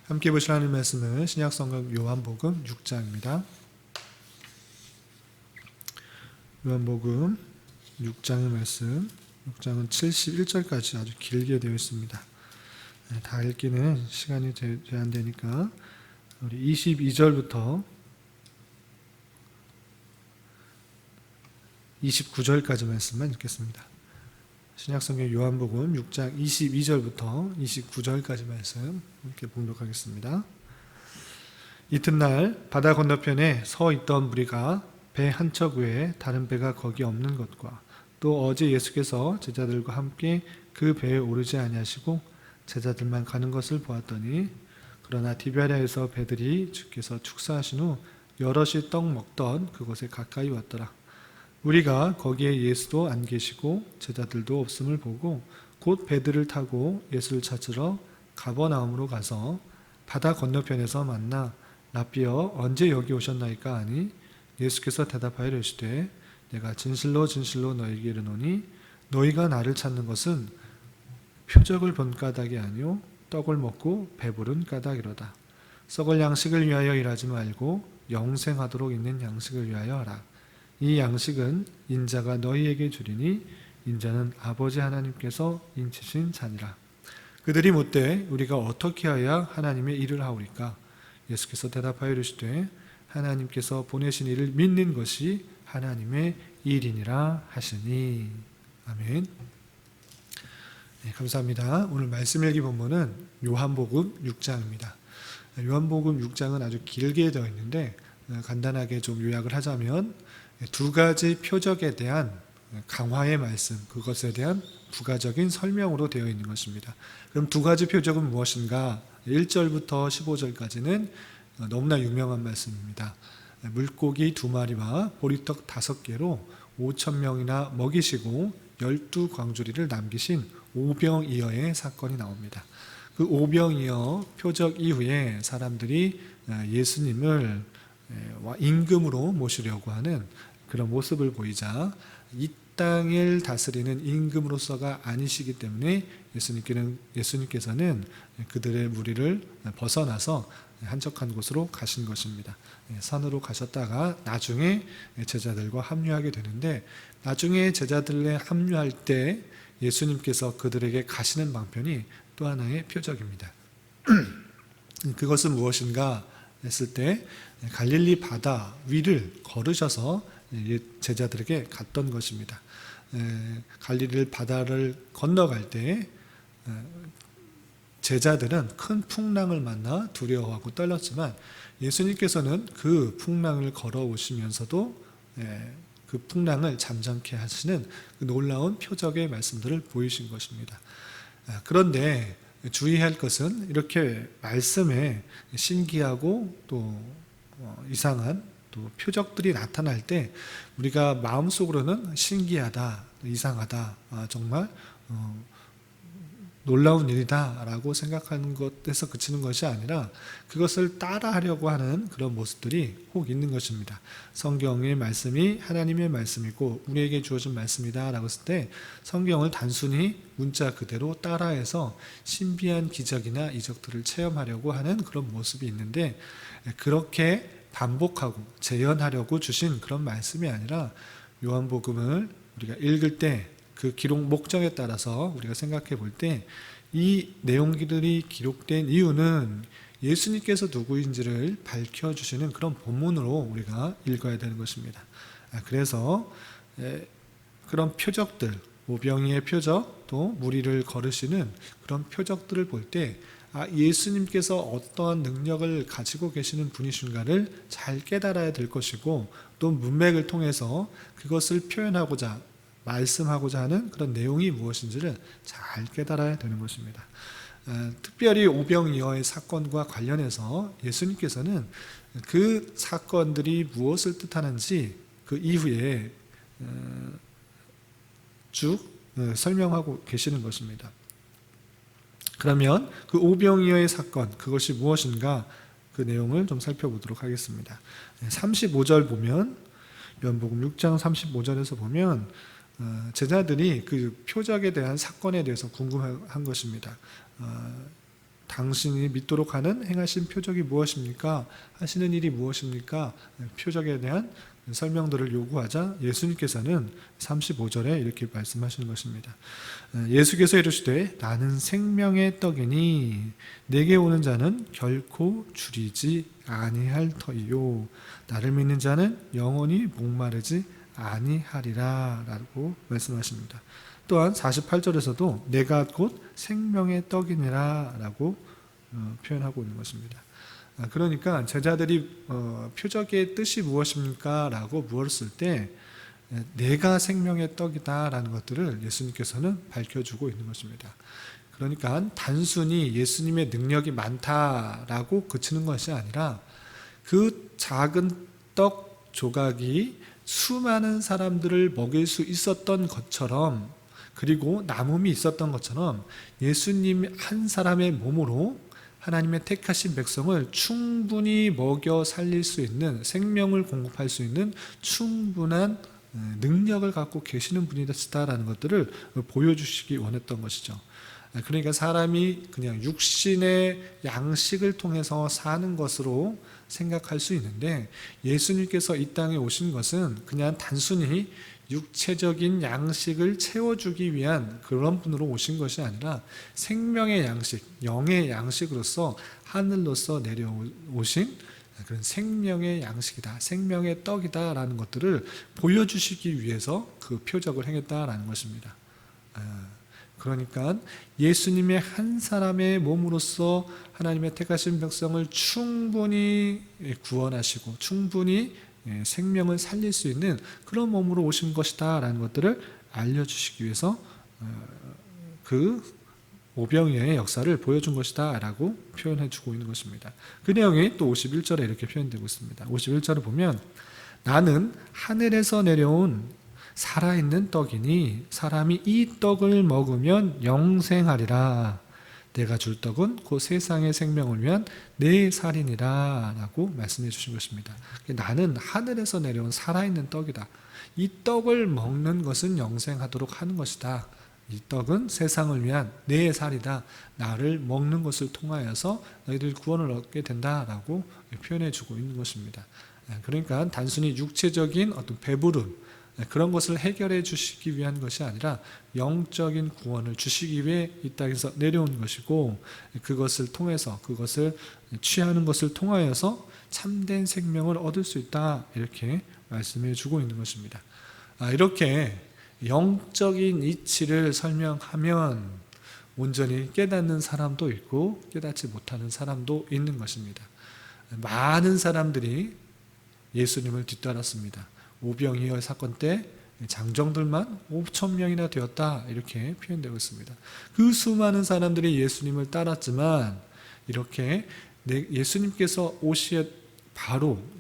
함께 보실 하나님 말씀은 신약성경 요한복음 6장입니다. 요한복음 6장의 말씀, 6장은 71절까지 아주 길게 되어 있습니다. 다 읽기는 시간이 제한되니까 우리 22절부터 29절까지 말씀만 읽겠습니다. 신약성경 요한복음 6장 22절부터 29절까지 말씀 함께 봉독하겠습니다. 이튿날 바다 건너편에 서 있던 무리가 배 한 척 외에 다른 배가 거기 없는 것과 또 어제 예수께서 제자들과 함께 그 배에 오르지 아니하시고 제자들만 가는 것을 보았더니 그러나 디베랴에서 배들이 주께서 축사하신 후 여럿이 떡 먹던 그곳에 가까이 왔더라. 우리가 거기에 예수도 안 계시고 제자들도 없음을 보고 곧 배들을 타고 예수를 찾으러 가버나움으로 가서 바다 건너편에서 만나 라삐어 언제 여기 오셨나이까 하니 예수께서 대답하여 이르시되 내가 진실로 진실로 너희에게 이르노니 너희가 나를 찾는 것은 표적을 본 까닭이 아니요 떡을 먹고 배부른 까닭이로다. 썩을 양식을 위하여 일하지 말고 영생하도록 있는 양식을 위하여 하라. 이 양식은 인자가 너희에게 주리니 인자는 아버지 하나님께서 인치신 자니라. 그들이 묻되 우리가 어떻게 하여야 하나님의 일을 하오리까? 예수께서 대답하여 이르시되 하나님께서 보내신 이를 믿는 것이 하나님의 일이니라 하시니. 아멘. 네, 감사합니다. 오늘 말씀 읽기 본문은 요한복음 6장입니다. 요한복음 6장은 아주 길게 되어 있는데 간단하게 좀 요약을 하자면 두 가지 표적에 대한 강화의 말씀, 그것에 대한 부가적인 설명으로 되어 있는 것입니다. 그럼 두 가지 표적은 무엇인가? 1절부터 15절까지는 너무나 유명한 말씀입니다. 물고기 2마리와 보리떡 5개로 5,000명이나 먹이시고 12광주리를 남기신 오병이어의 사건이 나옵니다. 그 오병이어 표적 이후에 사람들이 예수님을 임금으로 모시려고 하는 그런 모습을 보이자 이 땅을 다스리는 임금으로서가 아니시기 때문에 예수님께서는 그들의 무리를 벗어나서 한적한 곳으로 가신 것입니다. 산으로 가셨다가 나중에 제자들과 합류하게 되는데 나중에 제자들에 합류할 때 예수님께서 그들에게 가시는 방편이 또 하나의 표적입니다. 그것은 무엇인가 했을 때 갈릴리 바다 위를 걸으셔서 제자들에게 갔던 것입니다. 갈릴리 바다를 건너갈 때 제자들은 큰 풍랑을 만나 두려워하고 떨렸지만 예수님께서는 그 풍랑을 걸어오시면서도 그 풍랑을 잠잠케 하시는 그 놀라운 표적의 말씀들을 보이신 것입니다. 그런데 주의할 것은 이렇게 말씀에 신기하고 또 이상한 또 표적들이 나타날 때 우리가 마음속으로는 신기하다, 이상하다, 정말 놀라운 일이다 라고 생각하는 것에서 그치는 것이 아니라 그것을 따라하려고 하는 그런 모습들이 혹 있는 것입니다. 성경의 말씀이 하나님의 말씀이고 우리에게 주어진 말씀이다 라고 했을 때 성경을 단순히 문자 그대로 따라해서 신비한 기적이나 이적들을 체험하려고 하는 그런 모습이 있는데 그렇게 반복하고 재현하려고 주신 그런 말씀이 아니라 요한복음을 우리가 읽을 때 그 기록 목적에 따라서 우리가 생각해 볼 때 이 내용들이 기록된 이유는 예수님께서 누구인지를 밝혀주시는 그런 본문으로 우리가 읽어야 되는 것입니다. 그래서 그런 표적들, 오병이의 표적, 또 무리를 걸으시는 그런 표적들을 볼 때 예수님께서 어떠한 능력을 가지고 계시는 분이신가를 잘 깨달아야 될 것이고 또 문맥을 통해서 그것을 표현하고자 말씀하고자 하는 그런 내용이 무엇인지를 잘 깨달아야 되는 것입니다. 특별히 오병이어의 사건과 관련해서 예수님께서는 그 사건들이 무엇을 뜻하는지 그 이후에 쭉 설명하고 계시는 것입니다. 그러면 그 오병이어의 사건, 그것이 무엇인가 그 내용을 좀 살펴보도록 하겠습니다. 35절 보면, 요한복음 6장 35절에서 보면 제자들이 그 표적에 대한 사건에 대해서 궁금한 것입니다. 당신이 믿도록 하는 행하신 표적이 무엇입니까? 하시는 일이 무엇입니까? 표적에 대한 설명들을 요구하자 예수님께서는 35절에 이렇게 말씀하시는 것입니다. 예수께서 이르시되 나는 생명의 떡이니 내게 오는 자는 결코 줄이지 아니할 터이요 나를 믿는 자는 영원히 목마르지 아니하리라 라고 말씀하십니다. 또한 48절에서도 내가 곧 생명의 떡이니라 라고 표현하고 있는 것입니다. 그러니까 제자들이 표적의 뜻이 무엇입니까? 라고 물었을 때 내가 생명의 떡이다 라는 것들을 예수님께서는 밝혀주고 있는 것입니다. 그러니까 단순히 예수님의 능력이 많다라고 그치는 것이 아니라 그 작은 떡 조각이 수많은 사람들을 먹일 수 있었던 것처럼 그리고 남음이 있었던 것처럼 예수님 한 사람의 몸으로 하나님의 택하신 백성을 충분히 먹여 살릴 수 있는 생명을 공급할 수 있는 충분한 능력을 갖고 계시는 분이시다라는 것들을 보여주시기 원했던 것이죠. 그러니까 사람이 그냥 육신의 양식을 통해서 사는 것으로 생각할 수 있는데 예수님께서 이 땅에 오신 것은 그냥 단순히 육체적인 양식을 채워주기 위한 그런 분으로 오신 것이 아니라 생명의 양식, 영의 양식으로서 하늘로서 내려오신 그런 생명의 양식이다, 생명의 떡이다 라는 것들을 보여주시기 위해서 그 표적을 행했다라는 것입니다. 그러니까 예수님의 한 사람의 몸으로서 하나님의 택하신 백성을 충분히 구원하시고 충분히 생명을 살릴 수 있는 그런 몸으로 오신 것이다 라는 것들을 알려주시기 위해서 그 오병이어의 역사를 보여준 것이다 라고 표현해 주고 있는 것입니다. 그 내용이 또 51절에 이렇게 표현되고 있습니다. 51절을 보면 나는 하늘에서 내려온 살아있는 떡이니 사람이 이 떡을 먹으면 영생하리라. 내가 줄 떡은 곧 세상의 생명을 위한 내 살이니라 라고 말씀해 주신 것입니다. 나는 하늘에서 내려온 살아있는 떡이다. 이 떡을 먹는 것은 영생하도록 하는 것이다. 이 떡은 세상을 위한 내 살이다. 나를 먹는 것을 통하여서 너희들 구원을 얻게 된다라고 표현해 주고 있는 것입니다. 그러니까 단순히 육체적인 어떤 배부름 그런 것을 해결해 주시기 위한 것이 아니라 영적인 구원을 주시기 위해 이 땅에서 내려온 것이고 그것을 통해서 그것을 취하는 것을 통하여서 참된 생명을 얻을 수 있다 이렇게 말씀해 주고 있는 것입니다. 이렇게 영적인 이치를 설명하면 온전히 깨닫는 사람도 있고 깨닫지 못하는 사람도 있는 것입니다. 많은 사람들이 예수님을 뒤따랐습니다. 오병이어 사건 때 장정들만 5,000명이나 되었다 이렇게 표현되고 있습니다. 그 수많은 사람들이 예수님을 따랐지만 이렇게 예수님께서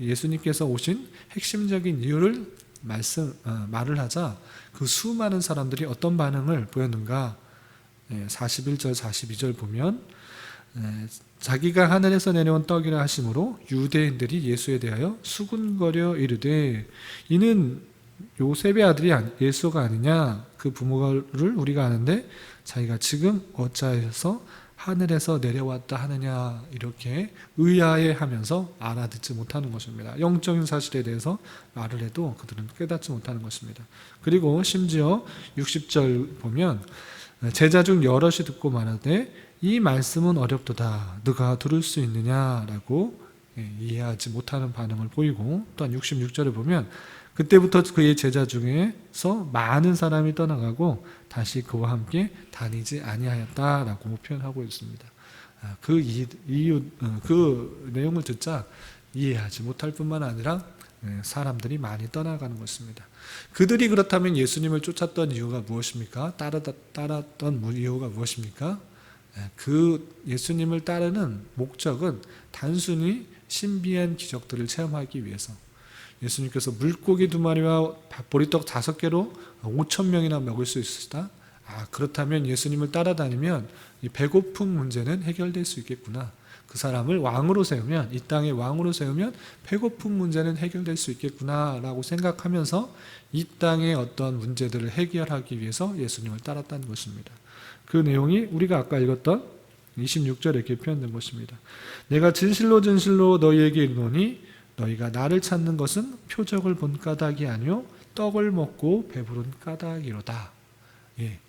예수님께서 오신 핵심적인 이유를 말을 하자 그 수많은 사람들이 어떤 반응을 보였는가? 41절 42절 보면 자기가 하늘에서 내려온 떡이라 하심으로 유대인들이 예수에 대하여 수군거려 이르되 이는 요셉의 아들이 예수가 아니냐? 그 부모를 우리가 아는데 자기가 지금 어찌하여서 하늘에서 내려왔다 하느냐 이렇게 의아해하면서 알아듣지 못하는 것입니다. 영적인 사실에 대해서 말을 해도 그들은 깨닫지 못하는 것입니다. 그리고 심지어 60절 보면 제자 중 여럿이 듣고 말하되 이 말씀은 어렵도다 누가 들을 수 있느냐라고 이해하지 못하는 반응을 보이고 또한 66절을 보면 그때부터 그의 제자 중에서 많은 사람이 떠나가고 다시 그와 함께 다니지 아니하였다라고 표현하고 있습니다. 그 내용을 듣자 이해하지 못할 뿐만 아니라 사람들이 많이 떠나가는 것입니다. 그들이 그렇다면 예수님을 쫓았던 이유가 무엇입니까? 따랐던 이유가 무엇입니까? 그 예수님을 따르는 목적은 단순히 신비한 기적들을 체험하기 위해서 예수님께서 물고기 2마리와 보리떡 5개로 5,000명이나 먹을 수 있으시다. 그렇다면 예수님을 따라다니면 이 배고픔 문제는 해결될 수 있겠구나. 그 사람을 왕으로 세우면 이 땅의 왕으로 세우면 배고픔 문제는 해결될 수 있겠구나 라고 생각하면서 이 땅의 어떤 문제들을 해결하기 위해서 예수님을 따랐다는 것입니다. 그 내용이 우리가 아까 읽었던 26절에 이렇게 표현된 것입니다. 내가 진실로 진실로 너희에게 이르노니 너희가 나를 찾는 것은 표적을 본 까닭이 아니요 떡을 먹고 배부른 까닭이로다.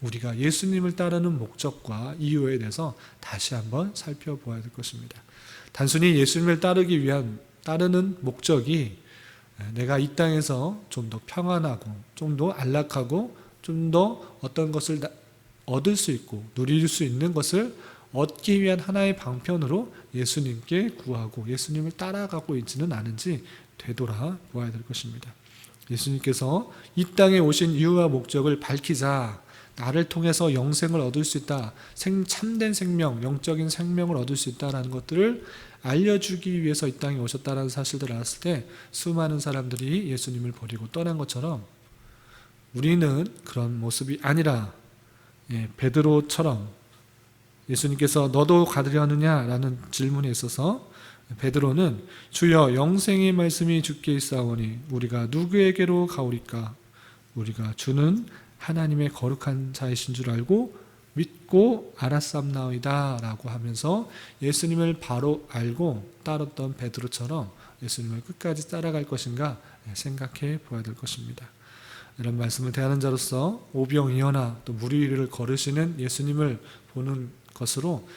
우리가 예수님을 따르는 목적과 이유에 대해서 다시 한번 살펴보아야 될 것입니다. 단순히 예수님을 따르는 목적이 내가 이 땅에서 좀 더 평안하고 좀 더 안락하고 좀 더 어떤 것을 얻을 수 있고 누릴 수 있는 것을 얻기 위한 하나의 방편으로 예수님께 구하고 예수님을 따라가고 있지는 않은지 되돌아보아야 될 것입니다. 예수님께서 이 땅에 오신 이유와 목적을 밝히자 나를 통해서 영생을 얻을 수 있다, 참된 생명, 영적인 생명을 얻을 수 있다라는 것들을 알려주기 위해서 이 땅에 오셨다는 사실들을 알았을 때 수많은 사람들이 예수님을 버리고 떠난 것처럼 우리는 그런 모습이 아니라 베드로처럼 예수님께서 너도 가려느냐라는 질문에 있어서 베드로는 주여 영생의 말씀이 주께 있사오니 우리가 누구에게로 가오리까? 우리가 주는 하나님의 거룩한 자이신 줄 알고 믿고 알았삼나이다 라고 하면서 예수님을 바로 알고 따랐던 베드로처럼 예수님을 끝까지 따라갈 것인가 생각해 보아야 될 것입니다. 이런 말씀을 대하는 자로서 오병이어나 또 물 위를 걸으시는 예수님을 보는 것으로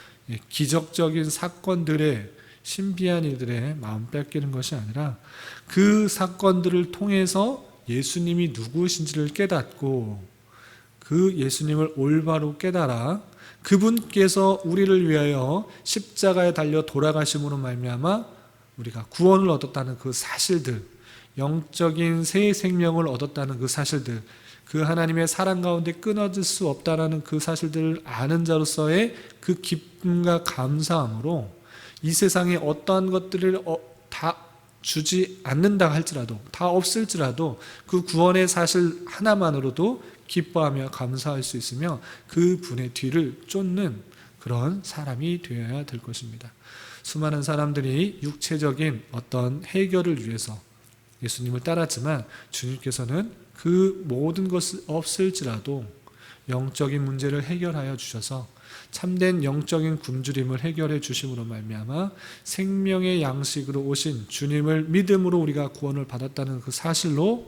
기적적인 사건들의 신비한 일들의 마음 뺏기는 것이 아니라 그 사건들을 통해서 예수님이 누구신지를 깨닫고 그 예수님을 올바로 깨달아 그분께서 우리를 위하여 십자가에 달려 돌아가심으로 말미암아 우리가 구원을 얻었다는 그 사실들, 영적인 새 생명을 얻었다는 그 사실들, 그 하나님의 사랑 가운데 끊어질 수 없다라는 그 사실들을 아는 자로서의 그 기쁨과 감사함으로 이 세상에 어떠한 것들을 다 주지 않는다 할지라도, 다 없을지라도 그 구원의 사실 하나만으로도 기뻐하며 감사할 수 있으며 그 분의 뒤를 쫓는 그런 사람이 되어야 될 것입니다. 수많은 사람들이 육체적인 어떤 해결을 위해서 예수님을 따랐지만 주님께서는 그 모든 것이 없을지라도 영적인 문제를 해결하여 주셔서 참된 영적인 굶주림을 해결해 주심으로 말미암아 생명의 양식으로 오신 주님을 믿음으로 우리가 구원을 받았다는 그 사실로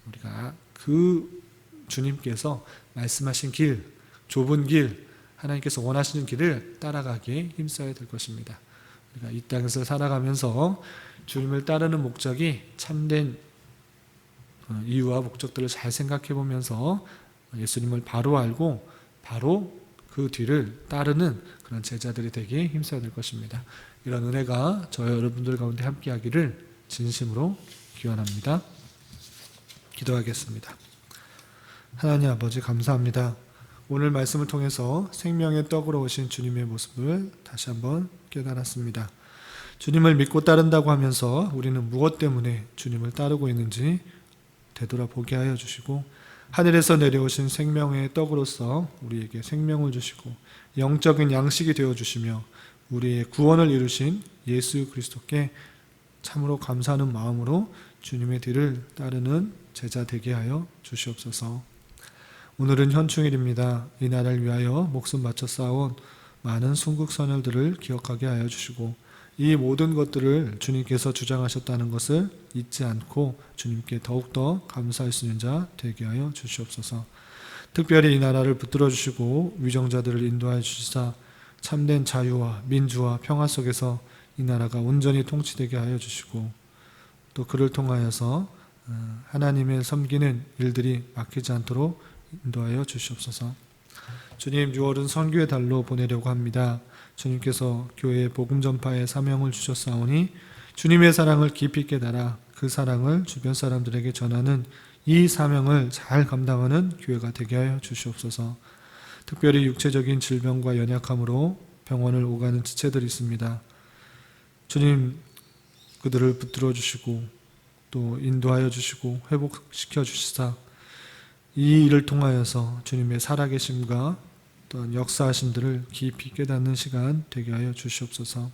우리가 그 주님께서 말씀하신 길, 좁은 길, 하나님께서 원하시는 길을 따라가기에 힘써야 될 것입니다. 우리가 이 땅에서 살아가면서 주님을 따르는 목적이 참된 이유와 목적들을 잘 생각해 보면서 예수님을 바로 알고 바로 그 뒤를 따르는 그런 제자들이 되기에 힘써야 될 것입니다. 이런 은혜가 저와 여러분들 가운데 함께하기를 진심으로 기원합니다. 기도하겠습니다. 하나님 아버지 감사합니다. 오늘 말씀을 통해서 생명의 떡으로 오신 주님의 모습을 다시 한번 깨달았습니다. 주님을 믿고 따른다고 하면서 우리는 무엇 때문에 주님을 따르고 있는지 되돌아보게 하여 주시고 하늘에서 내려오신 생명의 떡으로서 우리에게 생명을 주시고 영적인 양식이 되어주시며 우리의 구원을 이루신 예수 그리스도께 참으로 감사하는 마음으로 주님의 뒤를 따르는 제자 되게 하여 주시옵소서. 오늘은 현충일입니다. 이 나라를 위하여 목숨 바쳐 싸운 많은 순국선열들을 기억하게 하여 주시고 이 모든 것들을 주님께서 주장하셨다는 것을 잊지 않고 주님께 더욱더 감사할 수 있는 자 되게 하여 주시옵소서. 특별히 이 나라를 붙들어 주시고 위정자들을 인도하여 주시사 참된 자유와 민주와 평화 속에서 이 나라가 온전히 통치되게 하여 주시고 또 그를 통하여서 하나님의 섬기는 일들이 막히지 않도록 인도하여 주시옵소서. 주님, 6월은 선교의 달로 보내려고 합니다. 주님께서 교회의 복음 전파의 사명을 주셨사오니 주님의 사랑을 깊이 깨달아 그 사랑을 주변 사람들에게 전하는 이 사명을 잘 감당하는 교회가 되게 하여 주시옵소서. 특별히 육체적인 질병과 연약함으로 병원을 오가는 지체들이 있습니다. 주님, 그들을 붙들어 주시고 또 인도하여 주시고 회복시켜 주시사 이 일을 통하여서 주님의 살아계심과 또한 역사하심들을 깊이 깨닫는 시간 되게 하여 주시옵소서.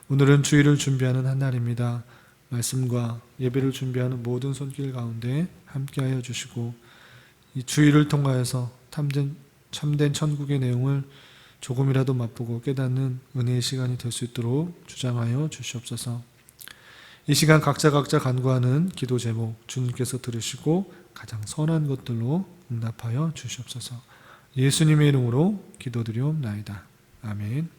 오늘은 주일을 준비하는 한 날입니다. 말씀과 예배를 준비하는 모든 손길 가운데 함께하여 주시고 이 주일을 통하여서 참된 천국의 내용을 조금이라도 맛보고 깨닫는 은혜의 시간이 될 수 있도록 주장하여 주시옵소서. 이 시간 각자 간구하는 기도 제목 주님께서 들으시고 가장 선한 것들로 응답하여 주시옵소서. 예수님의 이름으로 기도드리옵나이다. 아멘.